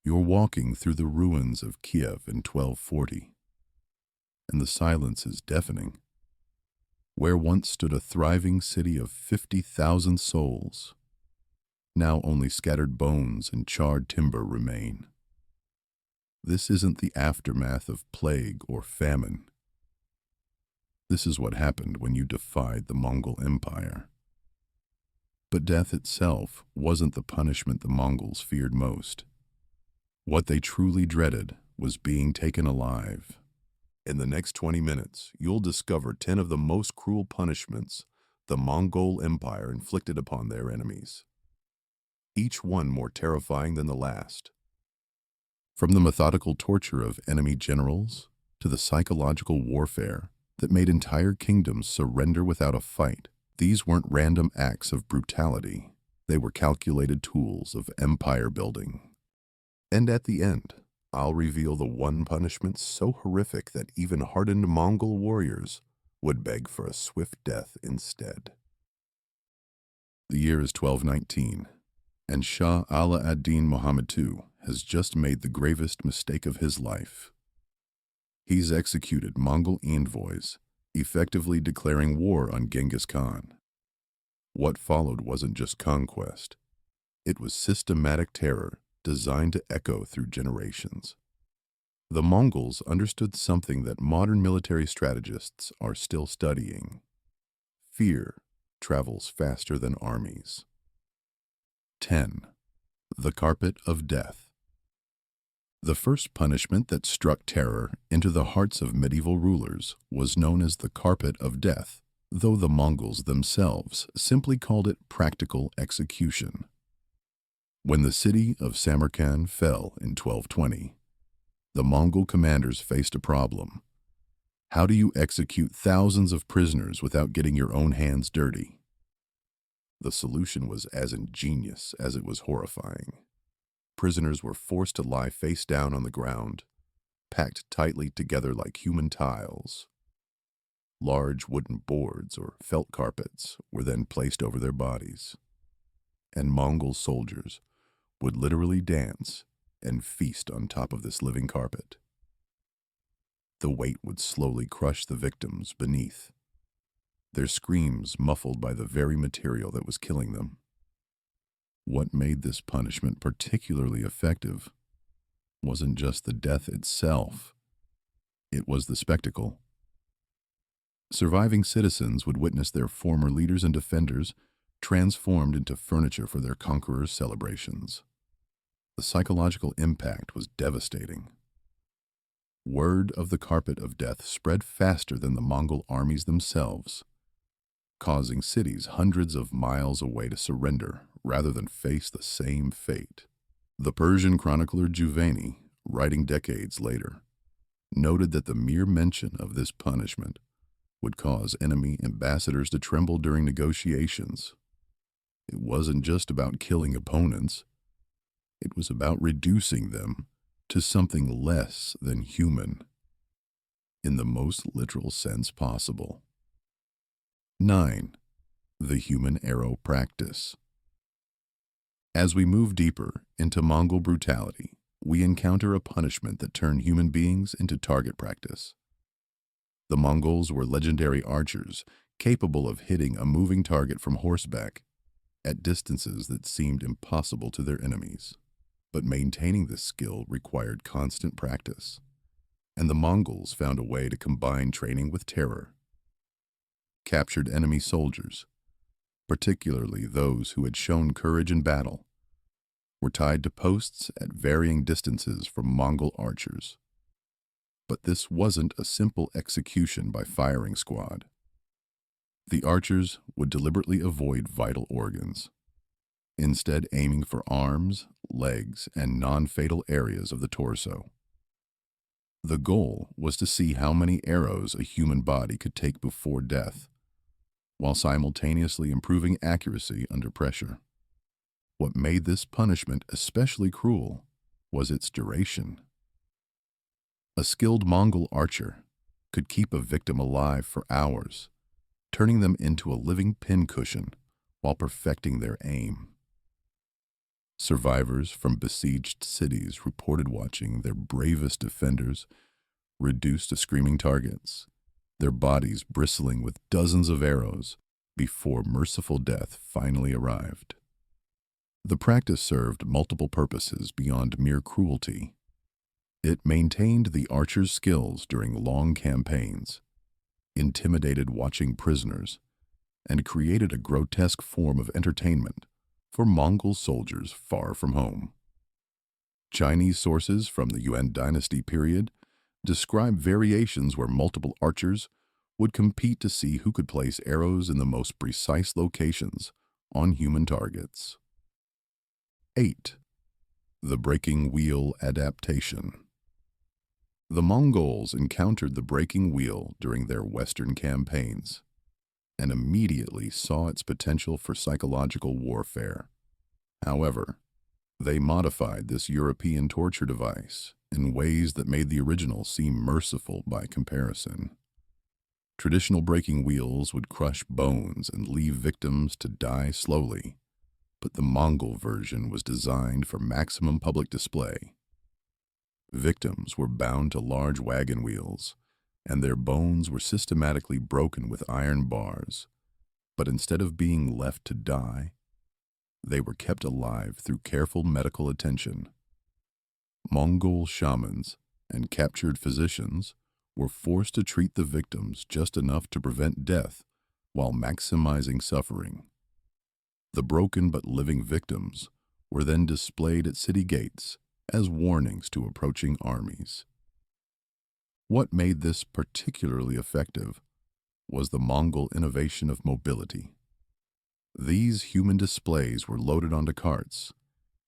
You're walking through the ruins of Kiev in 1240, and the silence is deafening. Where once stood a thriving city of 50,000 souls, now only scattered bones and charred timber remain. This isn't the aftermath of plague or famine. This is what happened when you defied the Mongol Empire. But death itself wasn't the punishment the Mongols feared most. What they truly dreaded was being taken alive. In the next 20 minutes, you'll discover 10 of the most cruel punishments the Mongol Empire inflicted upon their enemies, each one more terrifying than the last. From the methodical torture of enemy generals to the psychological warfare that made entire kingdoms surrender without a fight, these weren't random acts of brutality. They were calculated tools of empire building. And at the end, I'll reveal the one punishment so horrific that even hardened Mongol warriors would beg for a swift death instead. The year is 1219, and Shah Ala ad-Din Muhammad II has just made the gravest mistake of his life. He's executed Mongol envoys, effectively declaring war on Genghis Khan. What followed wasn't just conquest. It was systematic terror designed to echo through generations. The Mongols understood something that modern military strategists are still studying. Fear travels faster than armies. 10. The Carpet of Death. The first punishment that struck terror into the hearts of medieval rulers was known as the Carpet of Death, though the Mongols themselves simply called it practical execution. When the city of Samarkand fell in 1220, the Mongol commanders faced a problem. How do you execute thousands of prisoners without getting your own hands dirty? The solution was as ingenious as it was horrifying. Prisoners were forced to lie face down on the ground, packed tightly together like human tiles. Large wooden boards or felt carpets were then placed over their bodies, and Mongol soldiers would literally dance and feast on top of this living carpet. The weight would slowly crush the victims beneath, their screams muffled by the very material that was killing them. What made this punishment particularly effective wasn't just the death itself, it was the spectacle. Surviving citizens would witness their former leaders and defenders transformed into furniture for their conquerors' celebrations. The psychological impact was devastating. Word of the Carpet of Death spread faster than the Mongol armies themselves, causing cities hundreds of miles away to surrender rather than face the same fate. The Persian chronicler Juvayni, writing decades later, noted that the mere mention of this punishment would cause enemy ambassadors to tremble during negotiations. It wasn't just about killing opponents. It was about reducing them to something less than human, in the most literal sense possible. 9. The Human Arrow Practice. As we move deeper into Mongol brutality, we encounter a punishment that turned human beings into target practice. The Mongols were legendary archers, capable of hitting a moving target from horseback at distances that seemed impossible to their enemies. But maintaining this skill required constant practice, and the Mongols found a way to combine training with terror. Captured enemy soldiers, particularly those who had shown courage in battle, were tied to posts at varying distances from Mongol archers. But this wasn't a simple execution by firing squad. The archers would deliberately avoid vital organs, instead aiming for arms, legs, and non-fatal areas of the torso. The goal was to see how many arrows a human body could take before death, while simultaneously improving accuracy under pressure. What made this punishment especially cruel was its duration. A skilled Mongol archer could keep a victim alive for hours, turning them into a living pincushion while perfecting their aim. Survivors from besieged cities reported watching their bravest defenders reduced to screaming targets, their bodies bristling with dozens of arrows before merciful death finally arrived. The practice served multiple purposes beyond mere cruelty. It maintained the archer's skills during long campaigns, intimidated watching prisoners, and created a grotesque form of entertainment for Mongol soldiers far from home. Chinese sources from the Yuan dynasty period describe variations where multiple archers would compete to see who could place arrows in the most precise locations on human targets. 8. The breaking wheel adaptation. The Mongols encountered the breaking wheel during their Western campaigns and immediately saw its potential for psychological warfare. However, they modified this European torture device in ways that made the original seem merciful by comparison. Traditional breaking wheels would crush bones and leave victims to die slowly, but the Mongol version was designed for maximum public display. Victims were bound to large wagon wheels, and their bones were systematically broken with iron bars, but instead of being left to die, they were kept alive through careful medical attention. Mongol shamans and captured physicians were forced to treat the victims just enough to prevent death while maximizing suffering. The broken but living victims were then displayed at city gates as warnings to approaching armies. What made this particularly effective was the Mongol innovation of mobility. These human displays were loaded onto carts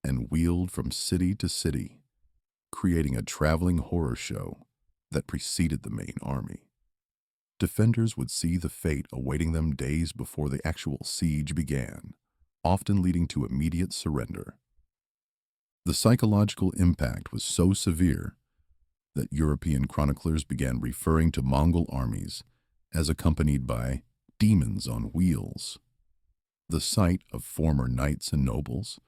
and wheeled from city to city, creating a traveling horror show that preceded the main army. Defenders would see the fate awaiting them days before the actual siege began, often leading to immediate surrender. The psychological impact was so severe that European chroniclers began referring to Mongol armies as accompanied by demons on wheels. The sight of former knights and nobles,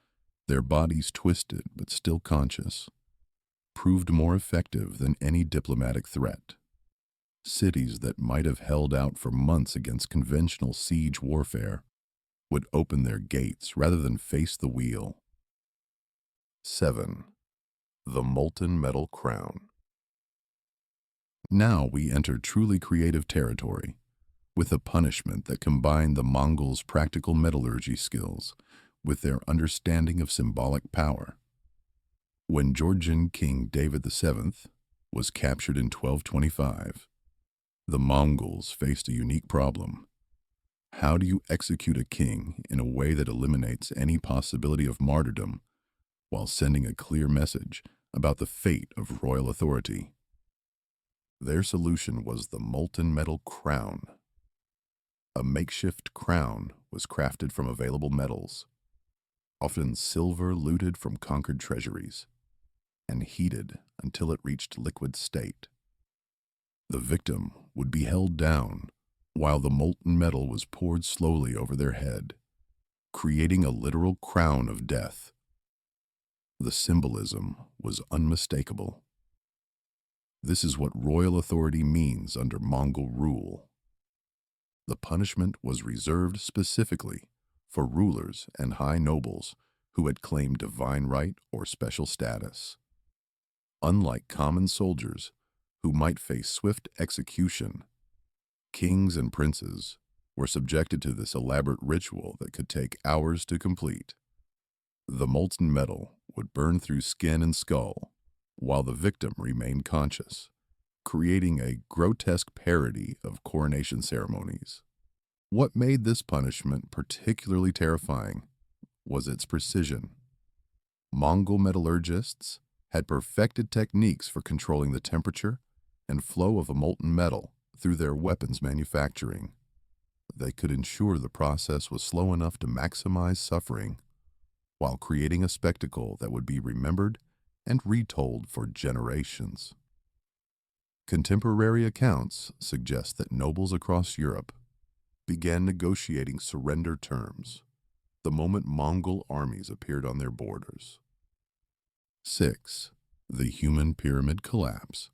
their bodies twisted but still conscious, proved more effective than any diplomatic threat. Cities that might have held out for months against conventional siege warfare would open their gates rather than face the wheel. 7. The molten metal crown. Now we enter truly creative territory, with a punishment that combined the Mongols' practical metallurgy skills with their understanding of symbolic power. When Georgian King David VII was captured in 1225, the Mongols faced a unique problem. How do you execute a king in a way that eliminates any possibility of martyrdom while sending a clear message about the fate of royal authority? Their solution was the molten metal crown. A makeshift crown was crafted from available metals, often silver looted from conquered treasuries, and heated until it reached liquid state. The victim would be held down while the molten metal was poured slowly over their head, creating a literal crown of death. The symbolism was unmistakable. This is what royal authority means under Mongol rule. The punishment was reserved specifically for rulers and high nobles who had claimed divine right or special status. Unlike common soldiers who might face swift execution, kings and princes were subjected to this elaborate ritual that could take hours to complete. The molten metal would burn through skin and skull while the victim remained conscious, creating a grotesque parody of coronation ceremonies. What made this punishment particularly terrifying was its precision. Mongol metallurgists had perfected techniques for controlling the temperature and flow of a molten metal through their weapons manufacturing. They could ensure the process was slow enough to maximize suffering while creating a spectacle that would be remembered and retold for generations. Contemporary accounts suggest that nobles across Europe began negotiating surrender terms, the moment Mongol armies appeared on their borders. 6. The human pyramid collapse.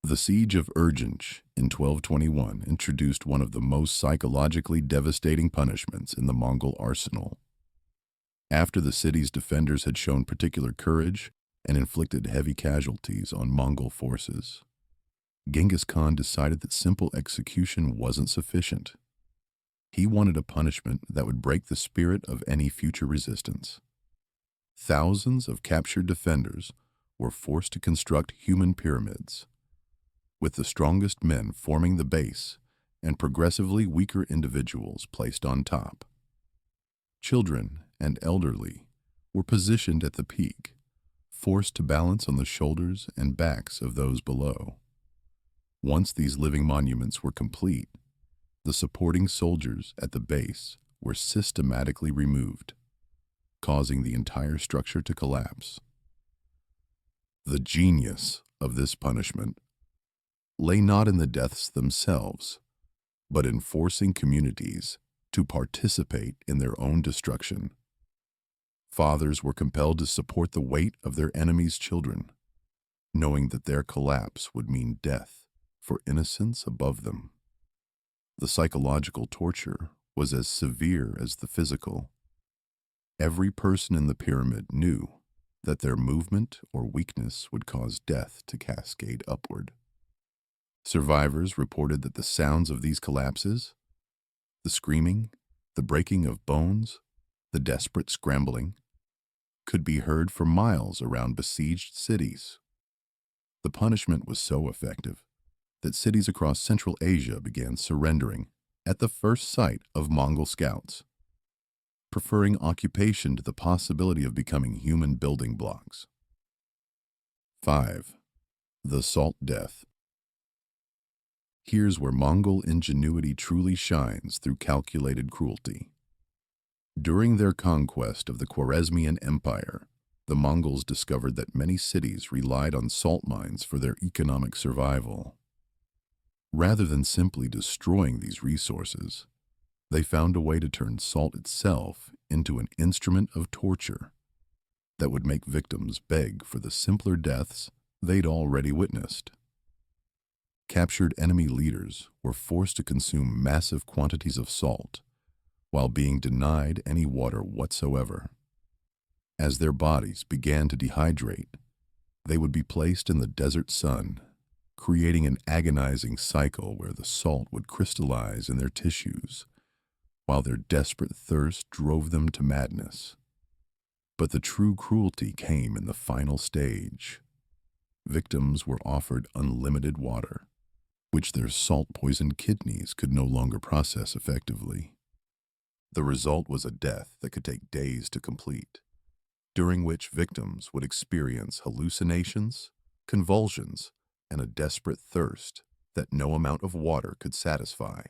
The siege of Urgench in 1221 introduced one of the most psychologically devastating punishments in the Mongol arsenal. After the city's defenders had shown particular courage and inflicted heavy casualties on Mongol forces, Genghis Khan decided that simple execution wasn't sufficient. He wanted a punishment that would break the spirit of any future resistance. Thousands of captured defenders were forced to construct human pyramids, with the strongest men forming the base and progressively weaker individuals placed on top. Children and elderly were positioned at the peak, forced to balance on the shoulders and backs of those below. Once these living monuments were complete, the supporting soldiers at the base were systematically removed, causing the entire structure to collapse. The genius of this punishment lay not in the deaths themselves, but in forcing communities to participate in their own destruction. Fathers were compelled to support the weight of their enemies' children, knowing that their collapse would mean death for innocence above them. The psychological torture was as severe as the physical. Every person in the pyramid knew that their movement or weakness would cause death to cascade upward. Survivors reported that the sounds of these collapses, the screaming, the breaking of bones, the desperate scrambling, could be heard for miles around besieged cities. The punishment was so effective that cities across Central Asia began surrendering at the first sight of Mongol scouts, preferring occupation to the possibility of becoming human building blocks. 5. The Salt Death. Here's where Mongol ingenuity truly shines through calculated cruelty. During their conquest of the Khwarezmian Empire, the Mongols discovered that many cities relied on salt mines for their economic survival. Rather than simply destroying these resources, they found a way to turn salt itself into an instrument of torture that would make victims beg for the simpler deaths they'd already witnessed. Captured enemy leaders were forced to consume massive quantities of salt while being denied any water whatsoever. As their bodies began to dehydrate, they would be placed in the desert sun, creating an agonizing cycle where the salt would crystallize in their tissues, while their desperate thirst drove them to madness. But the true cruelty came in the final stage. Victims were offered unlimited water, which their salt-poisoned kidneys could no longer process effectively. The result was a death that could take days to complete, during which victims would experience hallucinations, convulsions, and a desperate thirst that no amount of water could satisfy.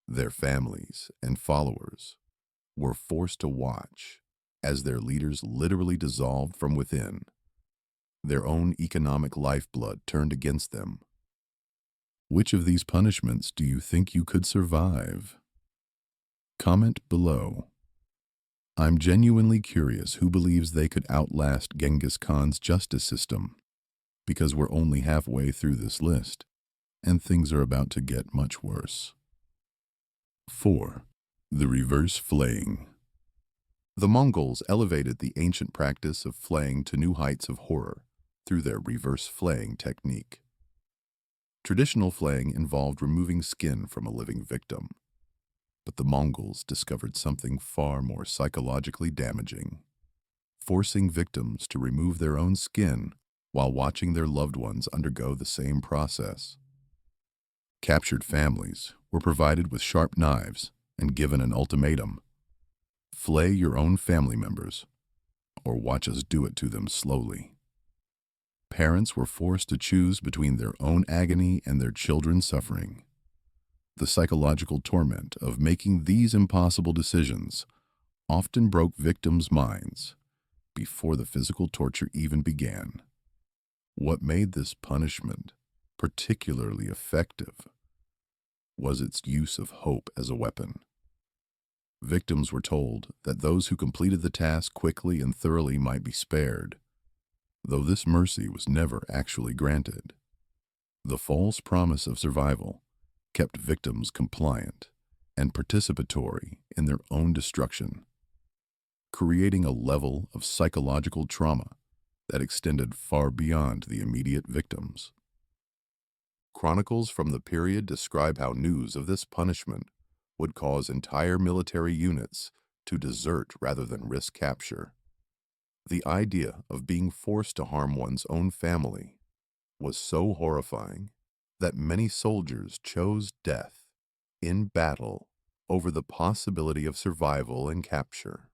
Their families and followers were forced to watch as their leaders literally dissolved from within. Their own economic lifeblood turned against them. Which of these punishments do you think you could survive? Comment below. I'm genuinely curious who believes they could outlast Genghis Khan's justice system, because we're only halfway through this list, and things are about to get much worse. 4. The Reverse Flaying. The Mongols elevated the ancient practice of flaying to new heights of horror through their reverse flaying technique. Traditional flaying involved removing skin from a living victim, but the Mongols discovered something far more psychologically damaging, forcing victims to remove their own skin while watching their loved ones undergo the same process. Captured families were provided with sharp knives and given an ultimatum: flay your own family members, or watch us do it to them slowly. Parents were forced to choose between their own agony and their children's suffering. The psychological torment of making these impossible decisions often broke victims' minds before the physical torture even began. What made this punishment particularly effective was its use of hope as a weapon. Victims were told that those who completed the task quickly and thoroughly might be spared, though this mercy was never actually granted. The false promise of survival kept victims compliant and participatory in their own destruction, creating a level of psychological trauma that extended far beyond the immediate victims. Chronicles from the period describe how news of this punishment would cause entire military units to desert rather than risk capture. The idea of being forced to harm one's own family was so horrifying that many soldiers chose death in battle over the possibility of survival and capture.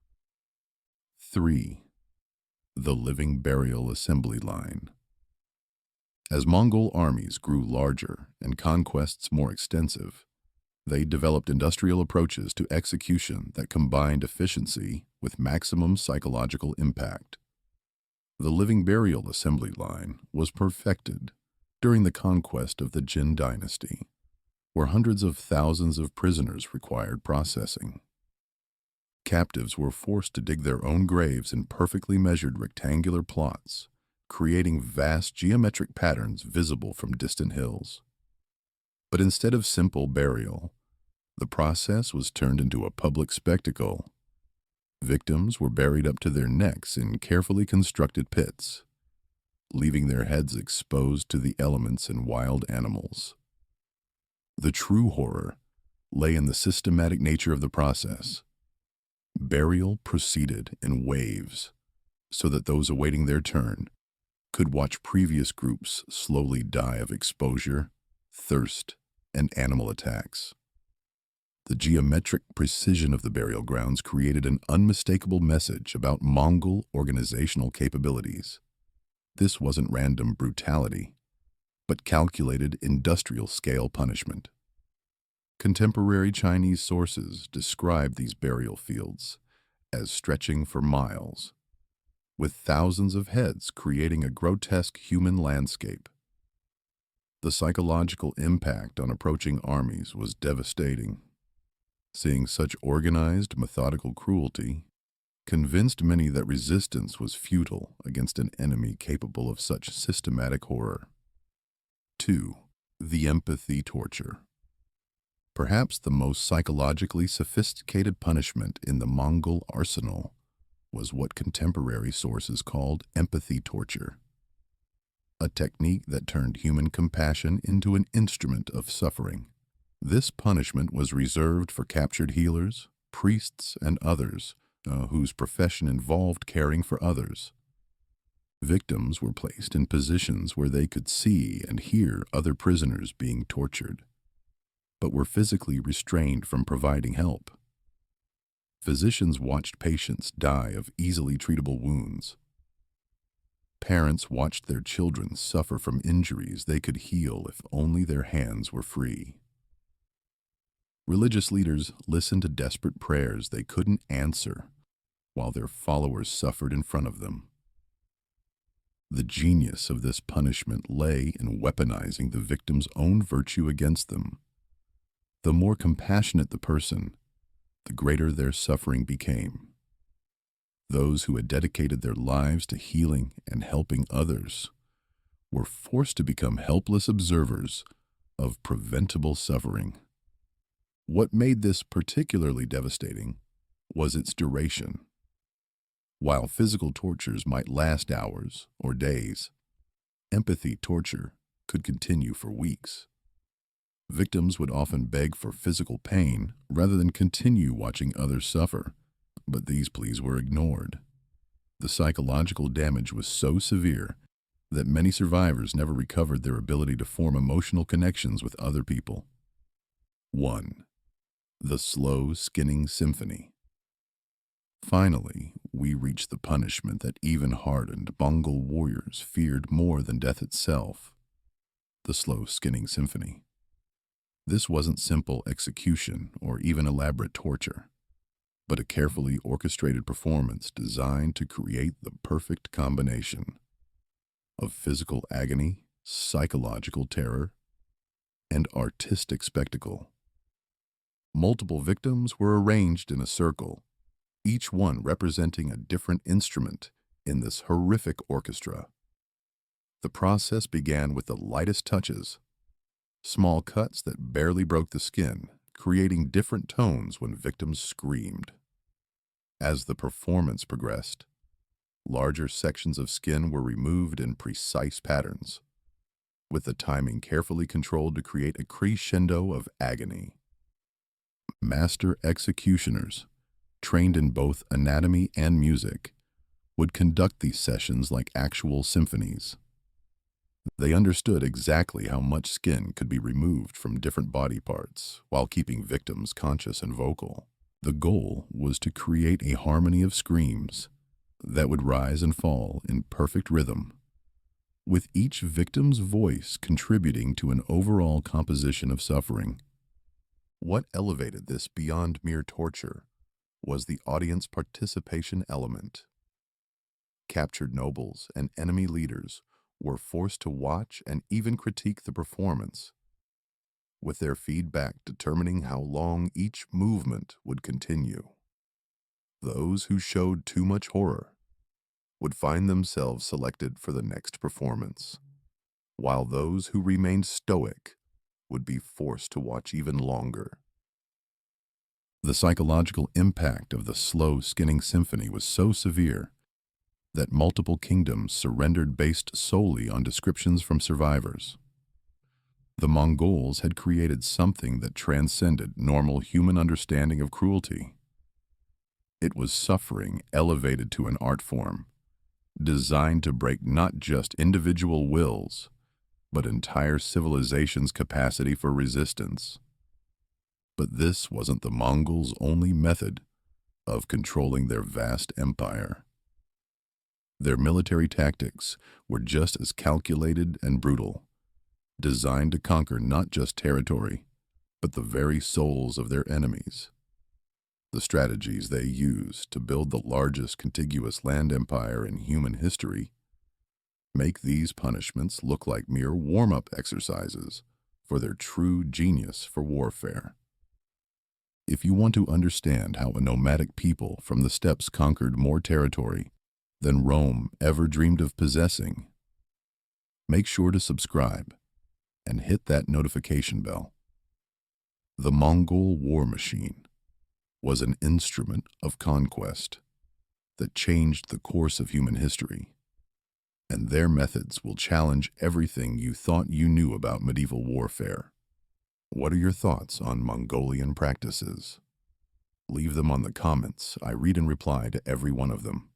3. The living burial assembly line. As Mongol armies grew larger and conquests more extensive, they developed industrial approaches to execution that combined efficiency with maximum psychological impact. The living burial assembly line was perfected during the conquest of the Jin dynasty, where hundreds of thousands of prisoners required processing. Captives were forced to dig their own graves in perfectly measured rectangular plots, creating vast geometric patterns visible from distant hills. But instead of simple burial, the process was turned into a public spectacle. Victims were buried up to their necks in carefully constructed pits, leaving their heads exposed to the elements and wild animals. The true horror lay in the systematic nature of the process. Burial proceeded in waves, so that those awaiting their turn could watch previous groups slowly die of exposure, thirst, and animal attacks. The geometric precision of the burial grounds created an unmistakable message about Mongol organizational capabilities. This wasn't random brutality, but calculated industrial-scale punishment. Contemporary Chinese sources describe these burial fields as stretching for miles, with thousands of heads creating a grotesque human landscape. The psychological impact on approaching armies was devastating. Seeing such organized, methodical cruelty convinced many that resistance was futile against an enemy capable of such systematic horror. 2. The empathy torture. Perhaps the most psychologically sophisticated punishment in the Mongol arsenal was what contemporary sources called empathy torture, a technique that turned human compassion into an instrument of suffering. This punishment was reserved for captured healers, priests, and others whose profession involved caring for others. Victims were placed in positions where they could see and hear other prisoners being tortured, but were physically restrained from providing help. Physicians watched patients die of easily treatable wounds. Parents watched their children suffer from injuries they could heal if only their hands were free. Religious leaders listened to desperate prayers they couldn't answer while their followers suffered in front of them. The genius of this punishment lay in weaponizing the victim's own virtue against them. The more compassionate the person, the greater their suffering became. Those who had dedicated their lives to healing and helping others were forced to become helpless observers of preventable suffering. What made this particularly devastating was its duration. While physical tortures might last hours or days, empathy torture could continue for weeks. Victims would often beg for physical pain rather than continue watching others suffer, but these pleas were ignored. The psychological damage was so severe that many survivors never recovered their ability to form emotional connections with other people. 1. The slow skinning symphony. Finally, we reach the punishment that even hardened Mongol warriors feared more than death itself: the slow skinning symphony. This wasn't simple execution or even elaborate torture, but a carefully orchestrated performance designed to create the perfect combination of physical agony, psychological terror, and artistic spectacle. Multiple victims were arranged in a circle, each one representing a different instrument in this horrific orchestra. The process began with the lightest touches, small cuts that barely broke the skin, creating different tones when victims screamed. As the performance progressed, larger sections of skin were removed in precise patterns, with the timing carefully controlled to create a crescendo of agony. Master executioners, trained in both anatomy and music, would conduct these sessions like actual symphonies. They understood exactly how much skin could be removed from different body parts while keeping victims conscious and vocal. The goal was to create a harmony of screams that would rise and fall in perfect rhythm, with each victim's voice contributing to an overall composition of suffering. What elevated this beyond mere torture was the audience participation element. Captured nobles and enemy leaders were forced to watch and even critique the performance, with their feedback determining how long each movement would continue. Those who showed too much horror would find themselves selected for the next performance, while those who remained stoic would be forced to watch even longer. The psychological impact of the slow skinning symphony was so severe that multiple kingdoms surrendered based solely on descriptions from survivors. The Mongols had created something that transcended normal human understanding of cruelty. It was suffering elevated to an art form, designed to break not just individual wills, but entire civilizations' capacity for resistance. But this wasn't the Mongols' only method of controlling their vast empire. Their military tactics were just as calculated and brutal, designed to conquer not just territory, but the very souls of their enemies. The strategies they used to build the largest contiguous land empire in human history make these punishments look like mere warm-up exercises for their true genius for warfare. If you want to understand how a nomadic people from the steppes conquered more territory than Rome ever dreamed of possessing, make sure to subscribe and hit that notification bell. The Mongol war machine was an instrument of conquest that changed the course of human history, and their methods will challenge everything you thought you knew about medieval warfare. What are your thoughts on Mongolian practices? Leave them on the comments. I read and reply to every one of them.